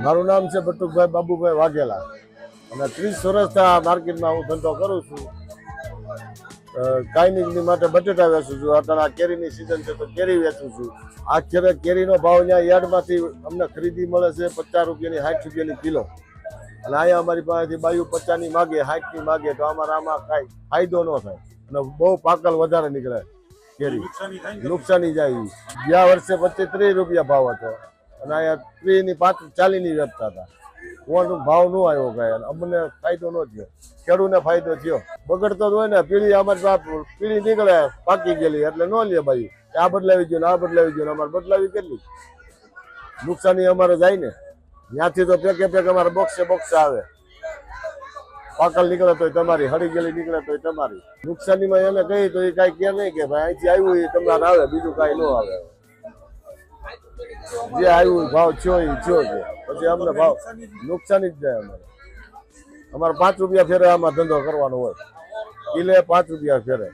મારું નામ છે બટુકભાઈ બાબુભાઈ વાઘેલા અને 30 વર્ષથી આ માર્કેટમાં હું ધંધો કરું છું. કાયમી માટે બટેટા વેચું છું. અત્યારે આ કેરીની સિઝન છે તો કેરી વેચું છું. આ કેરીનો ભાવ અહીંયા યાર્ડમાંથી અમને ખરીદી મળે છે 50 રૂપિયાની 60 રૂપિયાની કિલો. અને અહીંયા અમારી પાસેથી બાયુ 50ની માગે 60ની માગે તો અમારે આમાં કાંઈ ફાયદો ન થાય અને બહુ પાકલ વધારે નીકળે કેરી, નુકસાની જાય. ગયા વર્ષે 25-30 રૂપિયા ભાવ હતો અને અહીંયા 30ની 40ની વેચતા હતા. કોનો ભાવ ન આવ્યો કાંઈ, અમને ફાયદો ન થયો, ખેડૂતને ફાયદો થયો. બગડતો જ હોય ને, પીળી અમારી પાસે પીળી નીકળે પાકી ગયેલી એટલે ન લે ભાઈ, આ બદલાવી ગયો ને આ બદલાવી ગયો ને, અમારે બદલાવી કેટલી નુકસાની અમારે જાય ને. ત્યાંથી તો પેક અમારે બોક્સે આવે. પાકલ નીકળે તોય તમારી, હળી ગયેલી નીકળે તોય તમારી. નુકસાનીમાં એને કહી તો એ કાંઈ કે નહીં કે ભાઈ અહીંથી આવ્યું એ તમારે આવે, બીજું કાંઈ ન આવે. જે આવ્યું ભાવ થયો એ થયો છે, પછી અમને ભાવ નુકસાની જ જાય. અમારે 5 રૂપિયા ફેરે આમાં ધંધો કરવાનો હોય, કિલે 5 રૂપિયા ફેરે.